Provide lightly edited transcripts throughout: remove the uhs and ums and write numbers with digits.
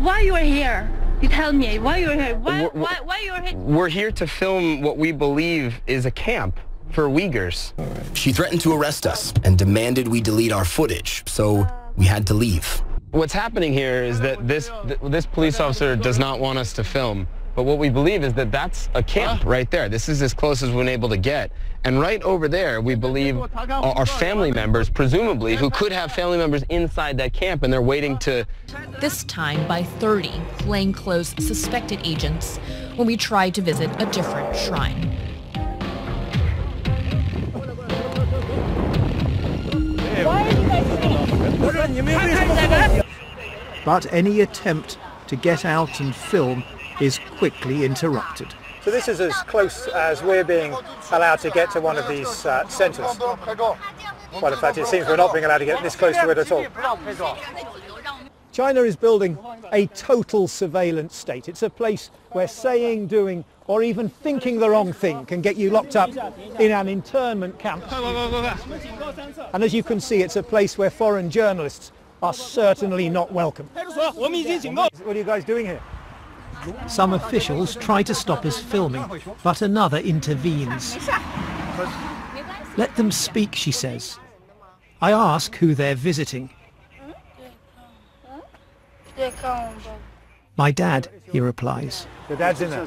why you are here? You tell me why you're here. Why you're here? We're here to film what we believe is a camp for Uyghurs. She threatened to arrest us and demanded we delete our footage, so we had to leave. What's happening here is that this police officer does not want us to film, but what we believe is that that's a camp right there. This is as close as we're able to get. And right over there, we believe are family members, presumably, who could have family members inside that camp, and they're waiting to... This time by 30 plainclothes suspected agents when we tried to visit a different shrine. But any attempt to get out and film is quickly interrupted. So this is as close as we're being allowed to get to one of these centres. Well, in fact, it seems we're not being allowed to get this close to it at all. China is building a total surveillance state. It's a place where saying, doing, or even thinking the wrong thing can get you locked up in an internment camp. And as you can see, it's a place where foreign journalists are certainly not welcome. What are you guys doing here? Some officials try to stop us filming, but another intervenes. Let them speak, she says. I ask who they're visiting. My dad, he replies. Your dad's in there.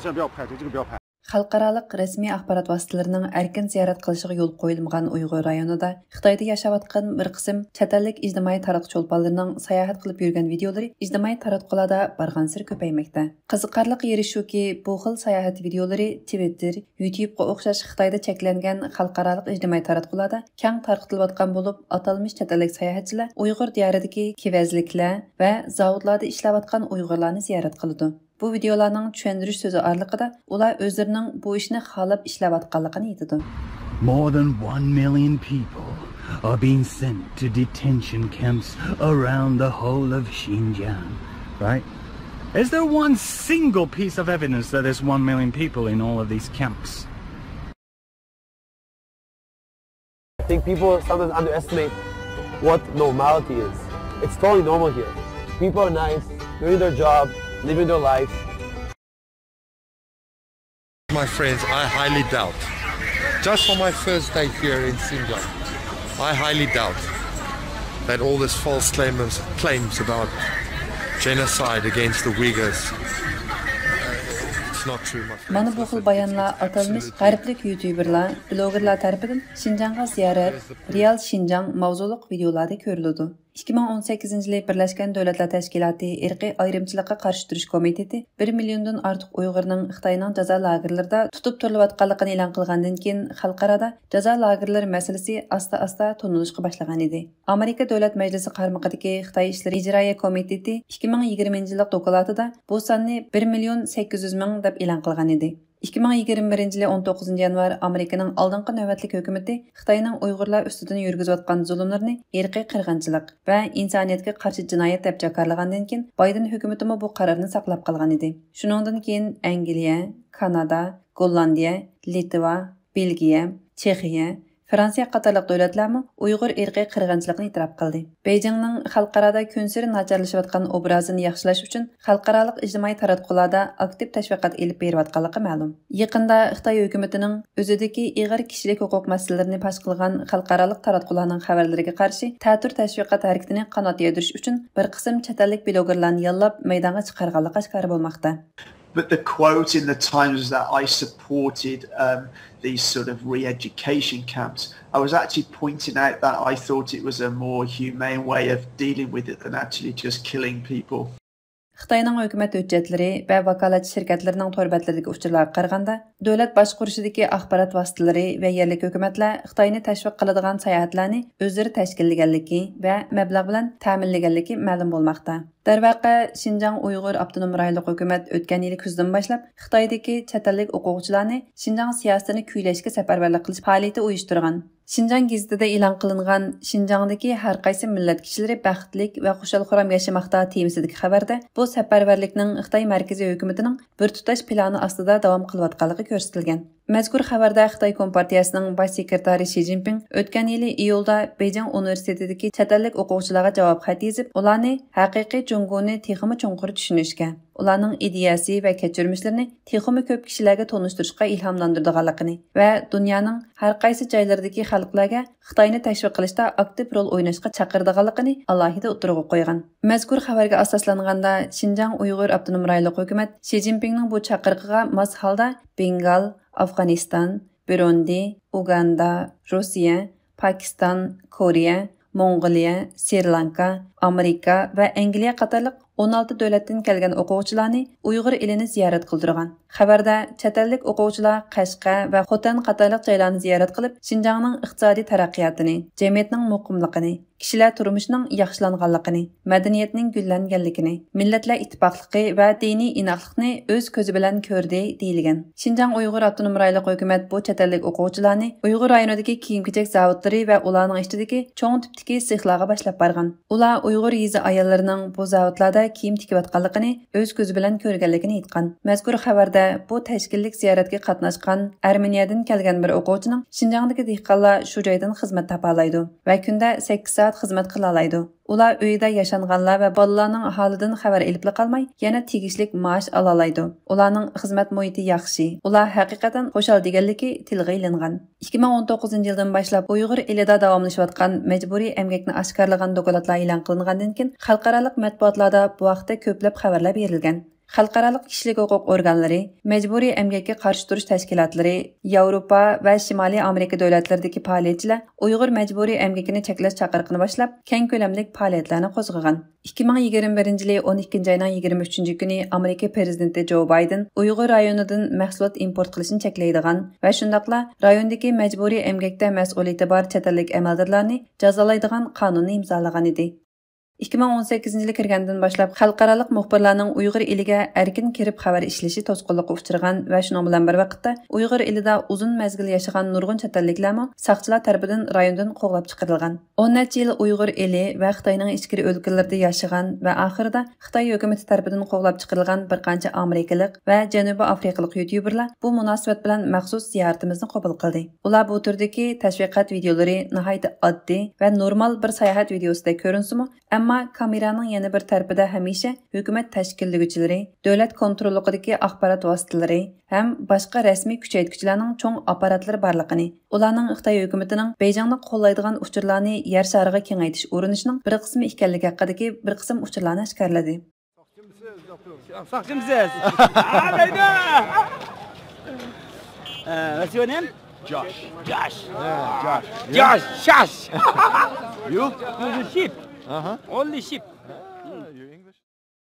Xalqaralıq resmi axbarat vasıtalarının erkin ziyaret qilishigə yol qoyulmagan Uyghur rayonida Xitoyda yaşayotgan bir qism chet ellik ijtimoiy taratquchi olpanlarning sayohat qilib yurgan videolari ijtimoiy taratqularda barg'ansir ko'paymoqda. Qiziqarli yeri shuki, bu xil sayohat videolari Twitter, YouTube'ga o'xshash Xitoyda cheklangan xalqarалық ijtimoiy taratqularda keng tarqatilayotgan bo'lib, atalmış chet ellik sayohatchilar Uyg'ur diyoridagi kevezliklar va zavodlarda ishlayotgan Uyg'urlarni ziyorat qiladi. Bu videolarning tushundirish so'zi oraliqida ular o'zlarining bu ishni xohlab ishlayotganligini aytadi. More than 1 million people are being sent to detention camps around the whole of Xinjiang, right? Is there one single piece of evidence that there's 1 million people in all of these camps? I think people sometimes underestimate what normality is. It's totally normal here. People are nice, doing their job, living their life. My friends, I highly doubt, just for my first day here in Xinjiang, I highly doubt that all this false claims about genocide against the Uyghurs, it's not true, my friends. Mana bu xil bayonlar atalmış g'arblik YouTuberlar, blogerlar tarafidan Xinjiangga ziyorat, Real Xinjiang mavzuliq videolarda ko'riladi. 2018 yılı Birleşken Devletler Teşkilatı irqi ayrımçılıqqa qarşı turuş komiteti 1 milyondan artıq Uyg'urning Xitoyning jazo lagerlarida tutib turilayotganligini e'lon qilgandan keyin xalqarada jazo lagerlari masalasi asta-asta tonilishga boshlagan edi. Amerika Davlat Majlisi qarmog'idagi Xitoy ishlari ijroiya komiteti 2020 yil dokladida bu sonni 1 milyon 800 ming deb e'lon qilgan edi. 2021 yılı 19 yanvar Amerikanın aldınqı növbətlik hökuməti Xitayning Uyg'urlar ustidan yurgizayotgan zulmlarni irqiy qirg'inchilik va insoniyatga qarshi jinoyat deb jakarlagandan keyin Biden hökuməti bu qarorni saqlab qolgan edi. Shuningdan keyin Angliya, Kanada, Gollandiya, Litva, Belgiya, Chexiya, Fransiya qatorliq davlatlarmi Uyg'ur irqiy qirg'inchilikni e'tirof qildi. Beijingning xalqarada kunsiri nacharlashayotgan obrazini yaxshilash uchun xalqarалық ijtimoiy taratqularda aktiv tashviqot elib berayotganligi ma'lum. Yaqinda Xitoy hukumatining o'zidagi ig'ir kishilik huquq masalalarini pash qilgan xalqarалық taratqularning xabarlariga qarshi ta'tir tashviqot harakatini qanot yedirish uchun bir qism chet ellik blogerlarni yollab maydonga chiqarganligi oshkor bo'lmoqda. But the quote in the Times was that I supported these sort of re-education camps. I was actually pointing out that I thought it was a more humane way of dealing with it than actually just killing people. Xitoyning hukumat hujjatlari va vakolatchi shirkatlarining to'rbatlaridagi uchurlarga qaraganda, davlat boshqurishidagi axborot vositalari va yerlik hukumatlar Xitoyni tashviq qiladigan sayohatlarni o'zlari tashkillaganligi va mablag' bilan ta'minlaganligi ma'lum bo'lmoqda. Darvaqa, Xinjiang Uyg'ur Avtonom rayonlik hukumat o'tgan yil kuzdan boshlab Xitoydagi chet ellik o'quvchilarni Xinjiang siyosatini kuylashga safarbarlik qilish faoliyati uyushtirgan. Xinjiang gazetida e'lon qilingan Xinjiangdagi har qaysi millat kishilari baxtlik va xushal-xuram yashamoqda temisidagi xabarda bu safarbarlikning Xitoy markaziy hukumatining bir tutash plani ostida davom qilayotganligi ko'rsatilgan. Mazkur xabarda Xitoy Kompartiyasining bosh sekretari Xi Jinping o'tgan yili iyulda Beijing universitetidagi chet ellik o'quvchilarga javob xat yozib, ularni haqiqiy Cungoni teximi chonqur tushunishga, ularning ideyasi va kechirmishlarini teximi ko'p kishilarga tonishtirishga ilhomlantirdiganligini va dunyoning har qaysi joylaridagi xalqlarga Xitoyni tashviq qilishda aktiv rol o'ynashga chaqirdiganligini alohida o'tirg'a qo'ygan. Mazkur xabarga asoslanganda Xinjiang Uyg'ur avtonom rayonlik hukumat Xi Jinpingning bu chaqiriqiga mos holda Bengal, Afg'oniston, Burundi, Uganda, Rossiya, Pakistan, Koreya, Mongoliya, Sri Lanka, Amerika va Angliya qatorliq 16 davlatdan kelgan o'quvchilarni Uyg'ur elini ziyorat qildirgan. Xabarda chet ellik o'quvchilar Qashqa va Xotan qatorliq joylarni ziyorat qilib, Xinjiangning iqtisodiy taraqqiyotini, jamiyatning muqimligini, kishilar turmushining yaxshilanganligini, madaniyatning gullanganligini, millatlar ittifoqligi va diniy inoqlikni o'z ko'zi bilan ko'rdi deyilgan. Xinjiang Uyg'ur avtonom rayonlik hukumat bu chet ellik o'quvchilarni Uyg'ur rayonidagi kiyim-kechak zavodlari va ularning ichidagi cho'ng tipdagi sexlarga boshlab borgan. Ular Uyg'ur yezi ayollarining bu zavodlarda kiyim tikayotganligini o'z ko'zi bilan ko'rganligini aytgan. Mazkur xabarda bu tashkillik ziyoratga qatnashgan Armeniyadan kelgan bir o'quvchining Xinjiangdagi dehqonlar shu joydan xizmat topa oladi va kunda 8 soat xizmat qila oladi. Ular uyida yashanganlar va bolalarning aholidan xabar elib qolmay, yana tegishlik maosh ola oladi. Ularning xizmat muhiti yaxshi. Ular haqiqatan xo'shal deganligi tilga ilingan. 2019-yildan boshlab Uyg'ur elida davomlashayotgan majburiy emgakni oshkorlagan dokladlar e'lon qilingandan keyin xalqaro matbuotlarda bu haqda ko'plab xabarlar berilgan. Xalqaro kishilik huquq organlari, majburiy emgakka qarshi turish tashkilotlari, Yevropa va Shimoliy Amerika davlatlaridagi faoliyatchilar Uyg'ur majburiy emgakini cheklash chaqiriqini boshlab, keng ko'lamli faoliyatlarni qo'zg'agan. 2021-yil 12-oyning 23-kuni Amerika prezidenti Joe Biden Uyg'ur rayonidan mahsulot import qilishni cheklaydigan va shundaqla rayondagi majburiy emgakda mas'uliyati bor chet ellik amaldorlarni jazolaydigan qonunni imzolagan edi. 2018-yil kirgandan boshlab xalqaro muxbirlarning Uyg'ur eliga erkin kirib xabar ishlashi to'sqinlikka uchragan va shuning bilan bir vaqtda Uyg'ur elida uzun mazgil yashagan nurg'un chet elliklarmi saqchilar tomonidan rayondan qo'g'lab chiqarilgan. 10 necha yil Uyg'ur eli va Xitoyning ichki o'lkalarida yashagan va oxirida Xitoy hukumati tomonidan qo'g'lab chiqarilgan bir qancha amerikalik va janubiy afrikalik youtuberlar bu munosabat bilan maxsus ziyoratimizni qabul qildi. Ular bu turdagi tashviqot videolari nihoyat oddiy va normal bir sayohat videosida ko'rinsimi, ammo kameraning yana bir tarafida hamisha hukumat tashkillovchilari, davlat kontrolligidagi axborot vositalari ham boshqa rasmiy kuchaytiruvchilarning cho'ng apparatlari borligini, ularning Xitoy hukumatining Beijingni qo'llaydigan uchurlarni yer shariga kengaytirish urinishining bir qismi ekanligi haqidagi bir qism uchurlarni oshkorladi. Soqchimsiz. Alayda. What's your name? Josh. Josh. Yeah, Josh. Josh. Josh. You? You're sheep. Only sheep.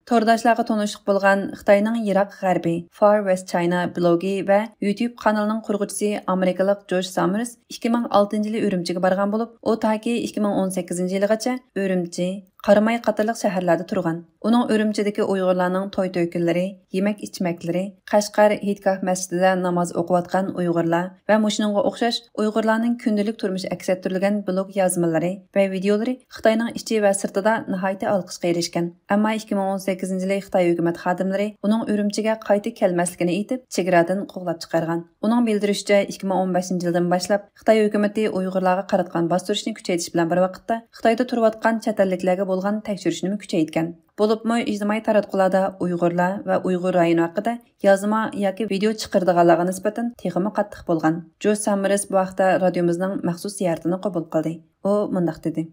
To'rdoshlarga tanishib bo'lgan Xitoyning Iroq g'arbiy Far West China blogi va YouTube kanalining qurg'uvchisi amerikalik Josh Summers 2006-yil Urumchiga borgan bo'lib, u toki 2018-yilgacha Urumchi, Qaramay qatorliq shaharlarda turgan. Uning Urumchidagi Uyg'urlarning to'y to'ykillari, yemak-ichmaklari, Qashqar Hidgoh masjidida namoz o'qiyotgan Uyg'urlar va mushuningga o'xshash Uyg'urlarning kundalik turmush aks ettirilgan blog yozmalari va videolari Xitoyning ichi va sirtida nihoyat olqishga erishgan. Ammo 2018-yil Xitoy hukumat xodimlari uning Urumchiga qayta kelmasligini aytib, chegaradan qo'g'lab chiqargan. Uning bildirishicha 2015-yildan boshlab Xitoy hukumati Uyg'urlarga qaratgan bostirishni kuchaytirish bilan bir vaqtda Xitoyda turayotgan chet elliklarga bo'lgan tekshirishni kuchaytgan. Bo'libmi ijtimoiy taratqularda Uyg'urlar va Uyg'ur rayoni haqida yozma yoki video chiqardiganlarga nisbatan texmi qattiq bo'lgan. Josh Summers bu vaqtda radiomizning maxsus ziyoratini qabul qildi. U mundaq dedi: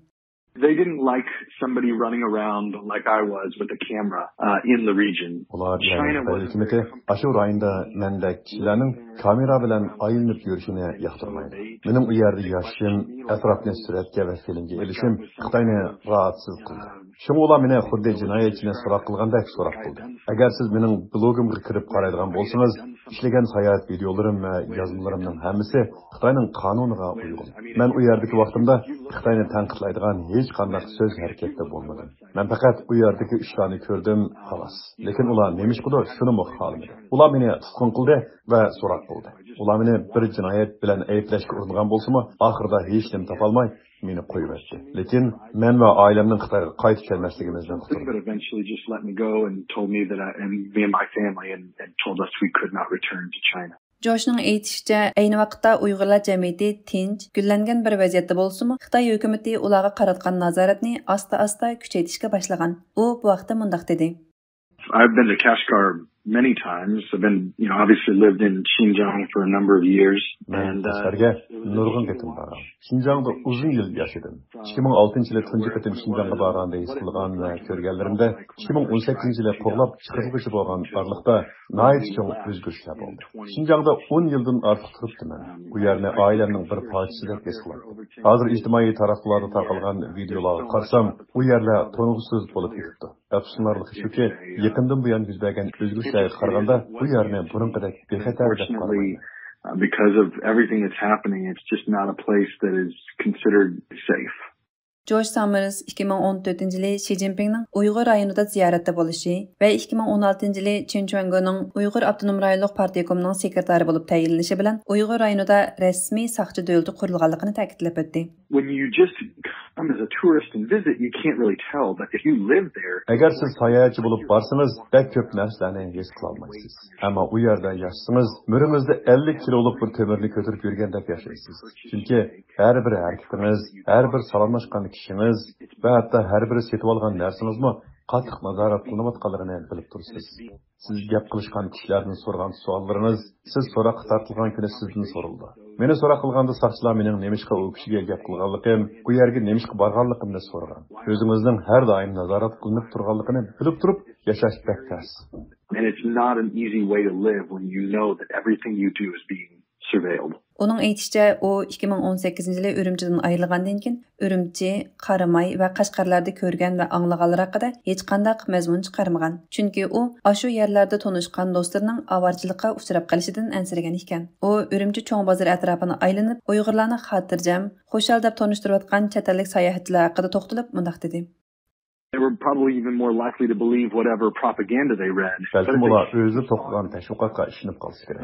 They didn't like somebody running around like I was with a camera in the region. China hükümeti aşı rayında mendek kişilerin kamera bilen ayınıp yürüyüşünü yaktırmaydı. Benim u yerde yaşım, etrafını süratke ve filmge erişim Xitayni rahatsız kıldı. Şunu ola meni xuddi cinayetçine sorak kılgandek sorak kıldı. Eğer siz benim blogumga kirip qaraydigan bolsanız, işlegen sayahat videolarim ve yazımlarımның hammasi Xitayning qonuniga uygun. Men u yerdeki vaqtimda Xitayni tanqidlaydigan hech qanday söz hareketde bo'lmadim. Men faqat u yerdeki ishlarni ko'rdim, xolos. Lekin ular nemishqidir, shuni xohlamadi. Ular meni tutqun qildi va so'roq qildi. Ular meni bir jinoyat bilan ayblashga uringan bo'lsa-mu, oxirida hech nim topolmay meni qo'yib etdi. Lekin men va oilamning Xitoyga qaytib kelmasligimizdan qutuldim. But eventually just let me go and told me that me and my family and told us we could not return to China. Josh'ның aytishicha, ayni vaqtda Uyg'urlar jamiyati tinch, gullangan bir vaziyatda bo'lsa-mu, Xitoy hukumatı ularga qaratgan nazoratni asta-asta kuchaytirishga boshlagan. U bu vaqtda mundaq dedi. I've been to Kashgar many times. I've been, obviously lived in Xinjiang for a number of years. And nurgun ketim baram. Xinjiangda uzun yıl yaşadım. 2006-yılı tunji ketim Xinjiangga barganda his qilgan va ko'rganlarimda 2018-yılı qo'g'lab chiqarilishi bo'lgan barliqda nayt cho'ng o'zgarishlar bo'ldi. Xinjiangda 10 yildan ortiq turibdiman. Bu yerni oilamning bir parchasi deb his qilaman. Hozir ijtimoiy taraflarda tarqalgan videolarga qarsam, u yerlar to'ng'isiz bo'lib ketdi. Afsuslanarli shuki, yaqindan buyon yuz bergan o'zgarishlarga qaraganda bu yerni burunqidek bexatar deb qaramayman. Because of everything that's happening, it's just not a place that is considered safe. Josh Summers 2014-yılı Xi Jinping'nin Uyghur rayonunda ziyaretde buluşu ve 2016-yılı Chen Quanguo'nun Uyghur Abdunum Rayonluq Partiyakomining sekretari bo'lib tayinlanishi bilan Uyghur rayonida rasmiy saqchi davlati qurilganligini ta'kidlab o'tdi. When you just come as a tourist and visit, you can't really tell, but if you live there, agar siz sayohatchi bo'lib borsangiz, pek ko'p narsalarni his qila olmaysiz. Ammo u yerda yashasangiz, muringizda 50 kiloluk bir temirni ko'tarib yurgandek yashaysiz. Chunki har bir harakatingiz, har bir salomlashgan kishiniz va hatto har bir setib olgan narsangizmi qattiq nazorat qilinayotganligini bilib tursiz. Siz gap qilishgan kishilardan so'ragan savollaringiz siz so'roqqa tortilgan kuni sizdan so'raldi. Meni so'roq qilganda soqchilar mening nemishqa u kishiga gap qilganligim, bu yerga nemishqa borganligimni so'ragan. O'zingizning har doim nazorat qilinib turganligini bilib turib yashash bektas. And it's not an easy way to live when you know that everything you do is being surveilled. Onun aytishicha, o 2018-yılı Ürümchidan ayrılgandan keyin Ürümchi, Qaramay va Qashqarlarda ko'rgan va anglaganlar haqida hech qanday mazmun chiqarmagan. Chunki u ashu yerlarda tanishgan do'stlarining avarchilikqa uchrab qolishidan ansiragan ekan. U Ürümchi cho'ng bozor atrofini aylanib, Uyg'urlarni xotirjam, xushal deb tanishtirayotgan chet ellik sayohatchilar haqida to'xtalib mundaq dedi. They were probably even more likely to believe whatever propaganda they read. Balkim ular o'zi to'qigan tashviqotga ishinib qolsa kerak.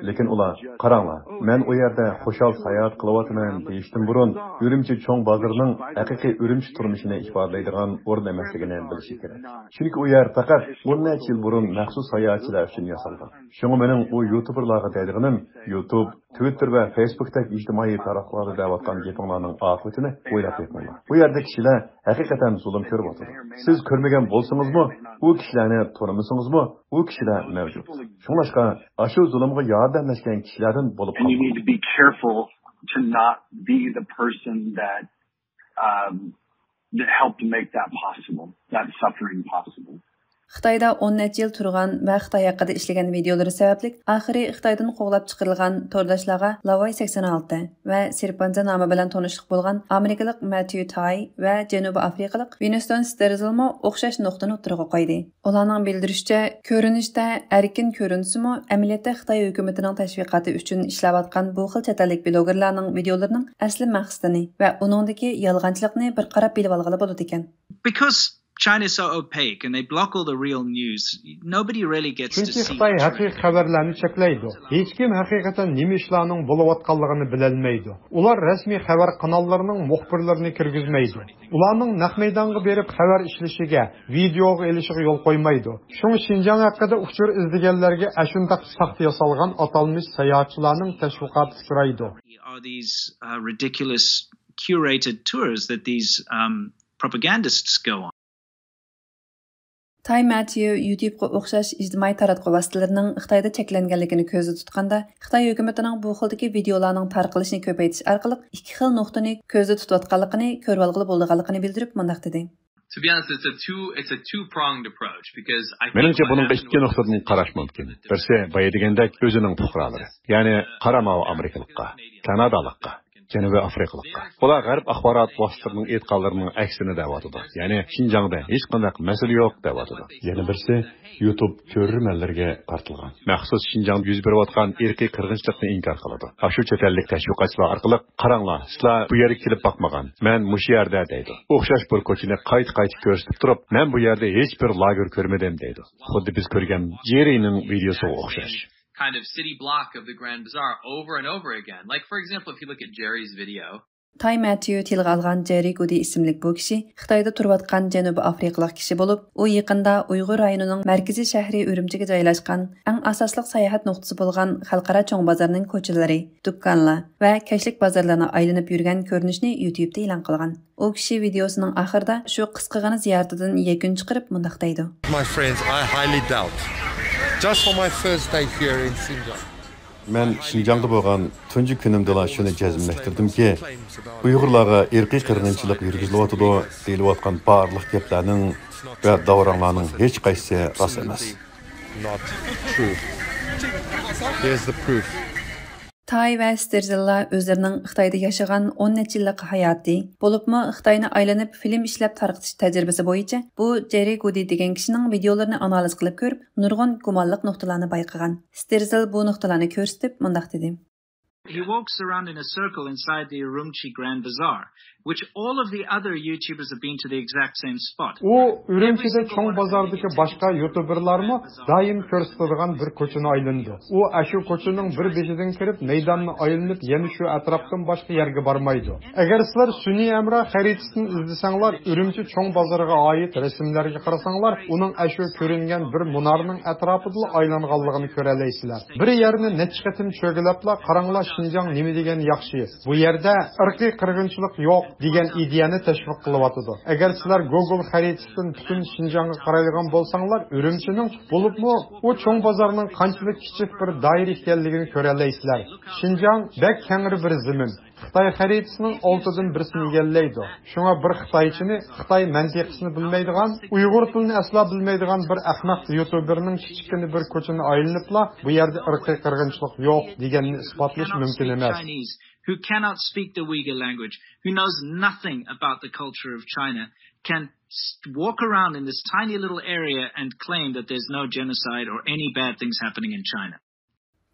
Lekin ular, qaranglar, men u yerda xushal sayohat qilyapman deyishdan burun, Ürümchi cho'ng bozorining haqiqiy Ürümchi turmushini ifodalaydigan o'rin emasligini bilishi kerak. Chunki u yer faqat 10 yil burun maxsus sayohatchilar uchun yasalgan. Shunga mening u YouTuberlarga deydiganim, YouTube, Twitter va Facebook'dagi ijtimoiy taraflarda deyotgan gapinglarning oqibatini o'ylab ko'ringlar. Bu yerda kishilar haqiqatan zulm ko'rib o'tiradi. Siz ko'rmagan bo'lsangizmi, u kishilarni tanımasangizmi, u kishilar mavjud. Shunlashqa, ashu zulmga yordamlashgan kishilardan bo'lib qoladi. You need to be careful to not be the person that helped to make that possible, that suffering possible. Xitoyda 10 yil turgan va Xitoy haqida ishlagan videolari sababli oxiri Xitoydan qo'g'lab chiqarilgan to'rdoshlarga Lavay 86 va Sirpanza nomi bilan tanishliq bo'lgan Amerikalik Matthew Tai va Janubiy Afrikalik Winston Sterzelmo o'xshash nuqtani o'tirg'a qo'ydi. Ularning bildirishicha, ko'rinishda erkin ko'rinsimi, amaliyotda Xitoy hukumatining tashviqoti uchun ishlayotgan bu xil chetalik blogerlarning videolarining asli maqsadini va uningdagi yolg'onchilikni bir qarab bilib olg'ili bo'ladi ekan. Because China is so opaque and they block all the real news. Nobody really gets to see. Çünkü Xitoy haqiqiy xabarlarni cheklaydi. Hech kim haqiqatan nima ishlarning bo'layotganligini bilolmaydi. Ular rasmiy xabar kanallarining muxbirlarini kirgizmaydi. Ularning naq maydonga berib xabar ishlashiga, videoga elishiga yo'l qo'ymaydi. Shunga Xinjiang haqida uchur izlaganlarga ashundaq saxta yasalgan atalmış sayohatchilarning tashviqoti uchraydi. Are these ridiculous curated tours that these propagandists go on? Tai Matthew YouTube'ga o'xshash ijtimoiy taratquv vositalarining Xitoyda cheklanganligini ko'zda tutganda, Xitoy hukumatining bu xildagi videolarning tarqalishini ko'paytirish orqali ikki xil nuqtani ko'zda tutayotganligini ko'rib olg'ili bo'lganligini bildirib mundaq dedi. To be honest, it's a two-pronged approach because I think menimcha buningga ikki nuqtadan qarash mumkin. Birsi boya degandek o'zining fuqarolari, ya'ni qaramav Amerikalikqa, Kanadalikqa, Janubiy Afrikalikqa. Ular g'arb axborot vositalarining e'tiqodlarining aksini da'vatida, ya'ni Xinjiangda hech qanday masala yo'q da'vatida. Yana birsi YouTube ko'rmanlarga qartilgan. Maxsus Xinjiangda yuz berayotgan irqiy qirg'inchilikni inkor qiladi. Shu chet ellik tashviqotchilar orqali qaranglar, sizlar bu yerga kelib boqmagan. Men mush yerda deydi. O'xshash bir ko'chani qayta ko'rsatib turib, men bu yerda hech bir lager ko'rmadim deydi. Xuddi biz ko'rgan Jerry'ning videosiga o'xshash. Kind of city block of the Grand Bazaar over and over again. Like, for example, if you look at Jerry's video, Tay Matthew tilga algan Jerry Goody ismli bu kishi Xitoyda turayotgan Janubiy Afrikalik kishi bo'lib, u yaqinda Uyg'ur rayonining markaziy shahri Urumchiga joylashgan eng asosli sayohat nuqtasi bo'lgan xalqaro cho'ng bozorning ko'chalari, do'konlar va kashlik bozorlarni aylanib yurgan ko'rinishni YouTube'da e'lon qilgan. U kishi videosining oxirida shu qisqagina ziyaratidan yakun chiqarib mundaq deydi. My friends, I highly doubt. Just for my first day here in Xinjiang. Men Şinjan'da bo'lgan tunji kunimda shuni jazmlashtirdimki, Uyg'urlarga irqiy qirg'inchilik yurgizilyotdi, deyilayotgan barliq gaplarning va davranglarning hech qaysisi rost emas. Not true. Here's the proof. Tay va Sterzilla o'zlarining Xitoyda yashagan 10 necha yillik hayoti, bo'libmi Xitoyni aylanib film ishlab tarqitish tajribasi bo'yicha bu Jerry Goody degan kishining videolarini analiz qilib ko'rib, nurg'un gumonliq nuqtalarni bayqagan. Sterzill bu nuqtalarni ko'rsatib, mundaq dedi. He walks around in a circle inside the Urumqi Grand Bazaar, which all of the other YouTubers have been to the exact same spot. O Urumchi'de çoğ bazardaki başka YouTuberlarmı daim ko'rsatadigan bir ko'chani aylandi. O aşı ko'chaning bir bejidan kirib, meydanni aylanib, yana shu atrofdan boshqa yerga bormaydi. Agar sizlar sun'iy amra xaritasini izlasanglar, Urumchi çoğ bazarga oid rasmlarga qarasanglar, uning aşı ko'ringan bir munarning atrofida aylanganligini ko'ralasizlar. Bir yerni necha qatim cho'gilabla qaranglar Şinjan nima degan yaxshi. Bu yerda irqiy qirg'inchilik yo'q degan ideyani tashviq qilyapti. Agar sizlar Google xaritasidan butun Şinjanga qaraydigan bo'lsanglar, Urumchining bo'libmi u cho'ng bozorning qanchalik kichik bir doira ekanligini ko'ralasizlar. Şinjan bek kengri bir zamin. Xitoy xaritasining 6dan birisini egallaydi. Shunga bir Xitoychini, Xitoy mantiqasini bilmaydigan, Uyg'ur tilini asla bilmaydigan bir ahmoq YouTuberning kichikini bir ko'chani aylanibla bu yerda irqiy qirg'inchilik yo'q deganini isbotlash mumkin emas. Who cannot speak the Uyghur language, who knows nothing about the culture of China, can walk around in this tiny little area and claim that there's no genocide or any bad things happening in China.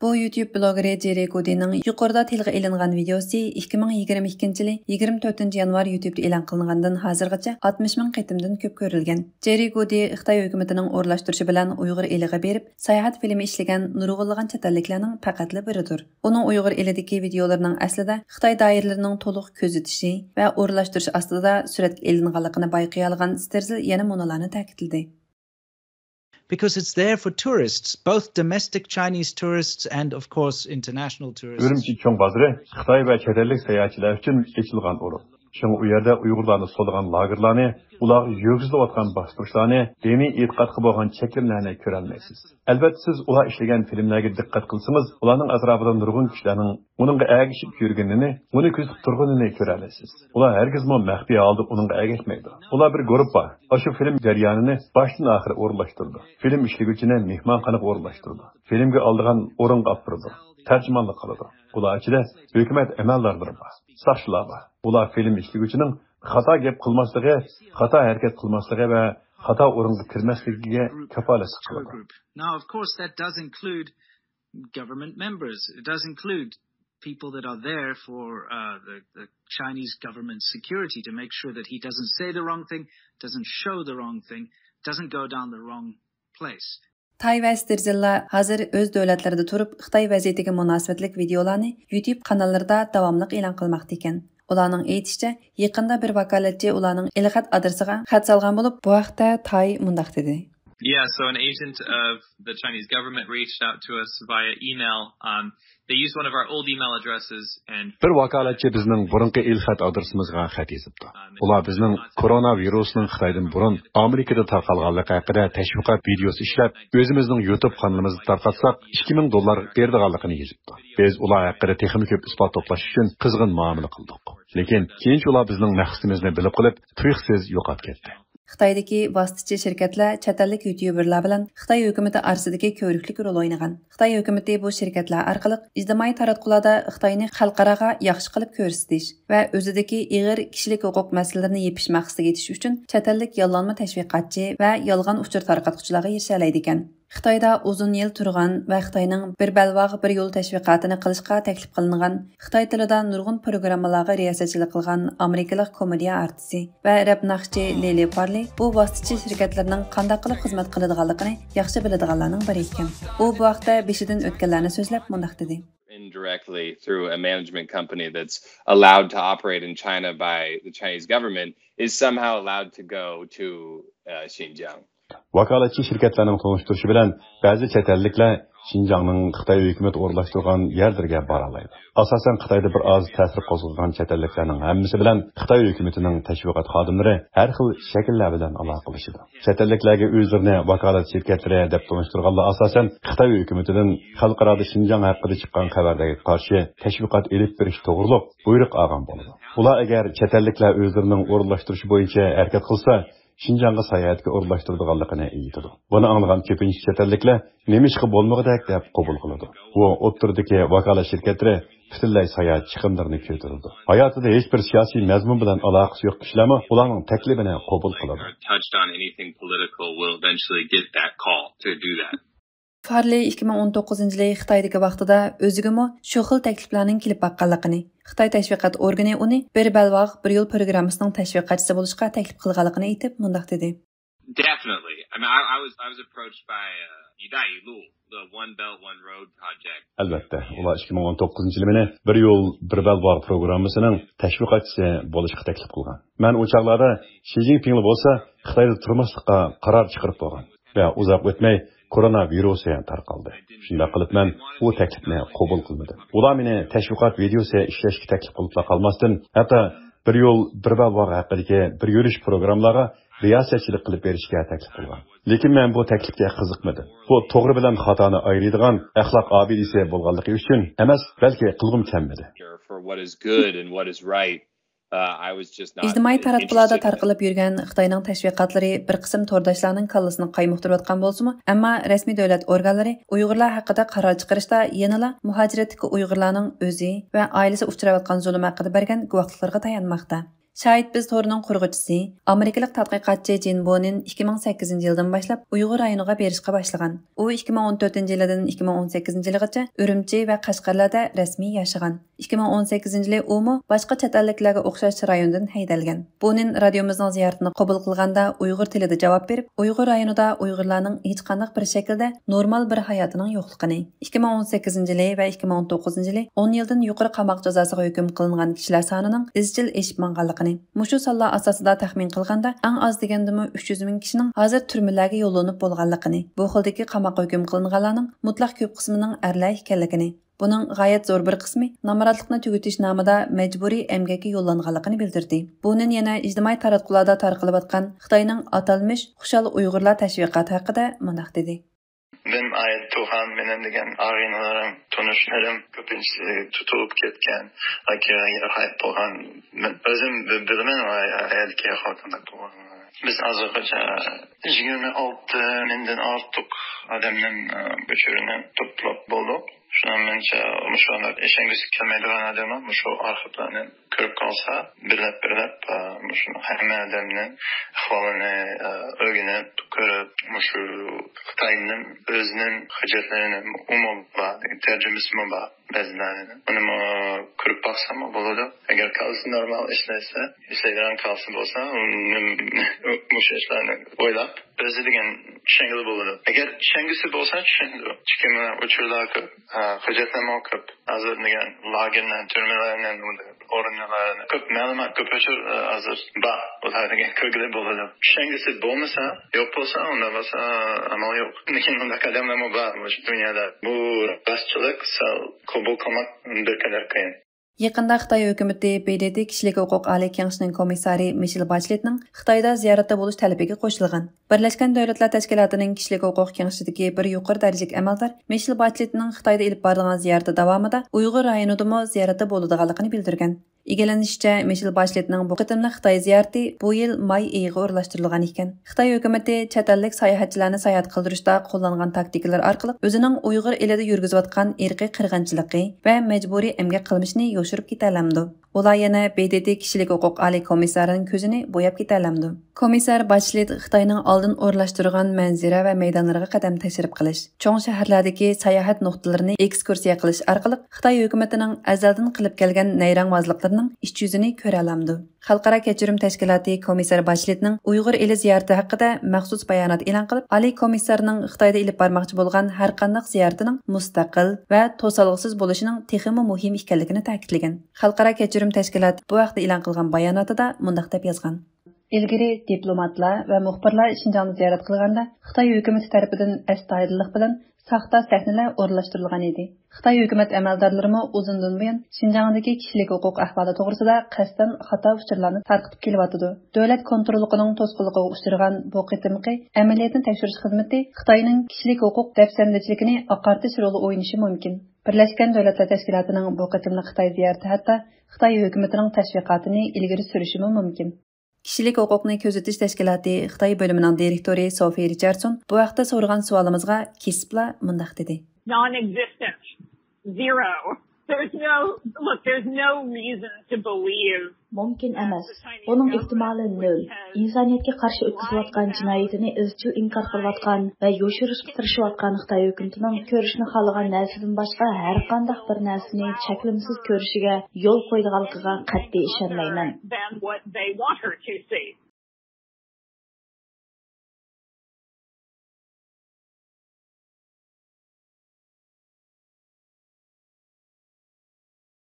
Bu YouTube blogeri Jerry Goody'ning yuqorida tilga ilingan videosi 2022 yili 24 yanvar YouTube'da e'lon qilingandan hozirgacha 60 ming qitimdan ko'p ko'rilgan. Jerry Goody Xitoy hukumatining o'rlashtirishi bilan Uyg'ur eliga berib, sayohat filmi ishlagan nurg'unlagan chet-elliklarning faqatli biridir. Uning Uyg'ur elidagi videolarining aslida Xitoy doiralarining to'liq kuzatishi va o'rlashtirish ostida suratga ilinganligini bayqay olgan Sterzill yana munolarni ta'kidladi. Because it's there for tourists, both domestic Chinese tourists and of course international tourists. Urumchi cho'ng bozori Xitoy va chet ellik sayohatchilar uchun ochilgan o'rin. Shunga u yerda Uyg'urlarni so'lgan lagerlarni, ular yo'g'izlayotgan bostirishlarni, diniy e'tiqodga bo'lgan chekimlarni ko'rolmaysiz. Albatta siz ular ishlagan filmlarga diqqat qilsangiz, ularning atrofida nurg'un kishilarning uningga agishib yurganini, uni kuzatib turganini ko'rolasiz. Ular hargizmo maxfiy holda uningga agishmaydi. Ular bir guruh bor. Shu film jarayonini boshdan oxir o'rlashtirdi. Film ishlovchini mehmonxonaga o'rlashtirdi. Filmga oldigan o'ringa olib turdi. Tarjimonlik qiladi. Ular ichida hukumat amaldorlari bor. Saqchilar bor. Ular film ishlovchining xato gap qilmasligi, xato harakat qilmasligi va xato o'ringa kirmasligiga kafolat qiladi. Now of course that does include government members. It does include people that are there for the Chinese government security to make sure that he doesn't say the wrong thing, doesn't show the wrong thing, doesn't go down the wrong place. Tay va Sterzilla hozir o'z davlatlarida turib Xitoy vaziyatiga munosabatlik videolarni YouTube kanallarida davomli e'lon qilmoqda ekan. Ularning aytishicha, yaqinda bir vakolatchi ularning ilxat adresiga xat solgan bo'lib, bu vaqtda Tay mundaq dedi. Yeah, so an agent of the Chinese government reached out to us via email. They used one of our old email addresses and bir vakolatchi bizning burunqi ilxat adresimizga xat yozibdi. Ular bizning koronavirusning Xitoydan burun Amerikada tarqalganligi haqida tashviqot videosi ishlab, o'zimizning YouTube kanalimizda tarqatsak $2000 berdiganligini yozibdi. Biz ular haqida texnik ko'p isbot to'plash uchun qizg'in muomala qildik. Lekin keyin ular bizning maqsadimizni bilib qilib, tuyuqsiz yo'qotib ketdi. Xitoydagi vositachi shirkatlar chet ellik YouTuberlar bilan Xitoy hukumati orasidagi ko'riklik rol o'ynagan. Xitoy hukumati bu shirkatlar orqali ijtimoiy taratqularda Xitoyni xalqaraga yaxshi qilib ko'rsatish va o'zidagi ig'ir kishilik huquq masalalarini yepish maqsadiga yetish uchun chet ellik yollanma tashviqotchi va yolg'on uchur tarqatuvchilarga erishalaydi ekan. Xitoyda uzun yil turgan va Xitoyning bir balvog'i bir yo'l tashviqotini qilishga taklif qilingan, Xitoy tilida nurg'un programmalarga riyosatchilik qilgan amerikalik komediya artisti va rap naqshchi Lily Parley bu vositachi shirkatlarning qanday qilib xizmat qiladiganligini yaxshi biladiganlarning biri ekan. U bu vaqtda beshidan o'tganlarni so'zlab mundaq dedi. indirectly through a management company that's allowed to operate in China by the Chinese government is somehow allowed to go to Xinjiang. Vakalatçı şirketlerinin tanıştırışı bilen bazı chet ellikler Şinjanның Xitoy hukumat o'rlashtirgan yerlarga bora oladi. Asosan Xitoyda bir oz ta'sir qo'zg'agan chet elliklarning hammasi bilan Xitoy hukumatining tashviqot xodimlari har xil shakllar bilan aloqalashadi. Chet elliklarga o'zlarini vakolat shirkatlari deb tanishtirganlar asosan Xitoy hukumatidan xalqaro Şinjan haqida chiqqan xabarlarga qarshi tashviqot elib berish to'g'riliq buyruq olgan bo'ladi. Ular agar chet elliklar o'zlarining o'rlashtirishi bo'yicha harakat qilsa Şinjan'a sayahatga o'rlashtiradiganligini aytadi. Buni anglagan ko'pincha chet elliklar nima ishga bo'lmaganidek deb qabul qiladi. Bu o'ttirdagi vakolat shirkatlari butunlay sayohat chiqimlarini ko'taradi. Hayotida hech bir siyosiy mazmun bilan aloqasi yo'q kishilarmi ularning taklifini qabul qiladi. Farley 2019 yılı Xitoydagi vaqtida o'zigimi shu xil takliflarning kelib baqqanligini, Xitoy tashviqot organi uni bir balvoq bir yo'l programmasining tashviqotchisi bo'lishga taklif qilganligini aytib, mundaq dedi. Definitely. I mean, I was approached by Yidai Lu, the One Belt One Road project. Albatta, ular 2019 yılı meni bir yo'l bir balvoq programmasining tashviqotchisi bo'lishga taklif qilgan. Men o chaqlarda Xi Jinping bo'lsa Xitoyda turmaslikqa qaror chiqarib qo'ygan va uzoq o'tmay koronavirusi tarqaldi. Shunda qilib men bu taklifni qabul qilmadim. Ular meni tashviqot videosi ishlashga taklif qilib qolmasdan, hatto bir yo'l bir balvoq haqidagi bir yurish programmalarga riyosatchilik qilib berishga taklif qilgan. Lekin men bu taklifga qiziqmadim. Bu to'g'ri bilan xatoni ayiradigan axloq obidisi bo'lganligi uchun emas, balki qilg'im kelmadi. İctimai taratqularda tarqalib yurgan Xitoyning tashviqotlari bir qism to'rdashlarning kallasini qaymoqtirayotgan bo'lsa-mu, ammo rasmiy davlat organlari Uyg'urlar haqida qaror chiqarishda yanada muhojiratdagi Uyg'urlarning o'zi va oilasi uchrayotgan zulm haqida bergan guvohliklarga tayanmoqda. Şahit biz to'rining qurg'uvchisi, Amerikalik tadqiqotchi Jin Bonin 2008 yildan boshlab Uyg'ur rayoniga berishga boshlagan. U 2014 yildan 2018 yilgacha Urumchi va Qashqarlarda rasmiy yashagan. 2018 yili u boshqa chet elliklarga o'xshash rayondan haydalgan. Bonin radiomizning ziyoratini qabul qilganda Uyg'ur tilida javob berib, Uyg'ur rayonida Uyg'urlarning hech qanday bir shaklda normal bir hayotining yo'qligini, 2018 yili va 2019 yili 10 yildan yuqori qamoq jazosiga hukm qilingan kishilar sonining izchil eshib manganligini mushu sonlar asosida taxmin qilganda eng oz degandimi 300 ming kishining hozir turmalarga yo'llanib bo'lganligini, bu xildagi qamoqqa hukm qilinganlarning mutlaq ko'p qismining erlar ekanligini, buning g'oyat zo'r bir qismi namoratlikni tugutish nomida majburiy emgakka yo'llanganligini bildirdi. Buning yana ijtimoiy taratqularda tarqalayotgan Xitoyning atalmish Xushal Uyg'urlar tashviqoti haqida mundaq dedi. Benim ayet Tuhan benim degen ağrınalarım, tanışlarım köpüncesi tutulup ketken, akira hayat Tuhan. Özüm bilmem ayetki hakkında Tuhan. Biz azıcık 26 binden artık adamın göçürünü toplayıp bulduk. Şundan bence şu anda eşengisi kelmeydiğen adamı şu arxivlerini körüp kalsa birlep şu hemen adamın ahvalını öğrenip körüp şu Xitayning özünün hücretlerini umumla tercümesi mi var bezlerini. Onu körüp baksa mı buludu. Eğer kalsın normal işlerse, işlerden kalsın olsa onun bu işlerini oylap özlediğin şengili buludu. Eğer şengisi olsa şengili. Çıkımına uçurlar kıp, hücretleme okup, hazır degen lagirlen, türmelerinden orunlarını kıp, malumat kıp uçur hazır. Bu degen kırgılı buludu. Şengisi bulmasa, yok olsa onda olsa amal yok. Lekin onda kademleme var şu dünyada. Bu rastçılık sal kabul kılmak bir kadar kıyın. Yaqında Xitoy hukumatı BDT kishilik huquq oliy kengashining komissari Michelle Bacheletning Xitoyda ziyoratda bo'lish talabiga qo'shilgan. Birlashgan Davlatlar Tashkilotining kishilik huquq kengashidagi bir yuqori darajalik amaldor Michelle Bacheletning Xitoyda ilib borgan ziyorati davomida Uyg'ur rayonida ziyoratda bo'ladiganligini bildirgan. Egallanishicha, Michelle Bacheletning bu qitimli Xitoy ziyorati bu yil may oyiga o'rlashtirilgan ekan. Xitoy hukumatı chet ellik sayohatchilarni sayohat qildirishda qo'llangan taktikalar orqali o'zining Uyg'ur elida yurgizayotgan irqiy qirg'inchiligi va majburiy emgak qilmishini yoshirib ketalamdi. Ular yana BDT kishilik huquq oliy komissarining ko'zini bo'yab ketalamdi. Komissar Bachelet Xitoyning oldin o'rlashtirgan manzara va maydonlarga qadam tashrif qilish, cho'ng shaharlardagi sayohat nuqtalarini ekskursiya qilish orqali Xitoy hukumatining azaldan qilib kelgan nayrangvozliklarini amaldorlarının iç yüzünü köre alamdı. Xalqara Kechirim Tashkiloti komissar Bashletning Uyg'ur eli ziyarati haqida maxsus bayonot e'lon qilib, Ali komissarning Xitoyda ilib bormoqchi bo'lgan har qanday ziyaratining mustaqil va to'solg'isiz bo'lishining texmi muhim ekanligini ta'kidlagan. Xalqara Kechirim Tashkiloti bu vaqtda e'lon qilgan bayonotida mundaq deb yozgan: İlgiri diplomatlar va muxbirlar Şinjanni ziyorat qilganda Xitoy hukumati tomonidan astoydillik bilan saxta sahnalar o'rnashtirilgan edi. Xitoy hukumat amaldorlari uzundan buyon Şinjandagi kishilik huquq ahvoli to'g'risida qasddan xato uchurlarni tarqatib kelyotdi. Davlat kontrolining to'sqinligiga uchragan bu qitimqi amaliyotni tekshirish xizmati Xitoyning kishilik huquq dafsandichiligini oqartish roli o'ynashi mumkin. Birlashgan Davlatlar Tashkilotining bu qitimli Xitoy ziyorati hatto Xitoy hukumatining tashviqotini ilgari surishi mumkin. Kishilik huquqni kuzatish tashkiloti Xitoy bo'limining direktori Sophie Richardson bu vaqtda so'ragan savolimizga kesibla mundaq dedi. Non-existent. Zero. There's no reason to believe. Mumkin emas. Buning ehtimoli nol. İnsaniyatga qarshi o'tkazayotgan jinoyatini izchil inkor qilayotgan va yoshirishga tirishayotgan Xitoy hukumatining ko'rishni xohlagan narsadan boshqa har qanday bir narsani cheklimsiz ko'rishiga yo'l qo'ydiganligiga qat'iy ishonmayman.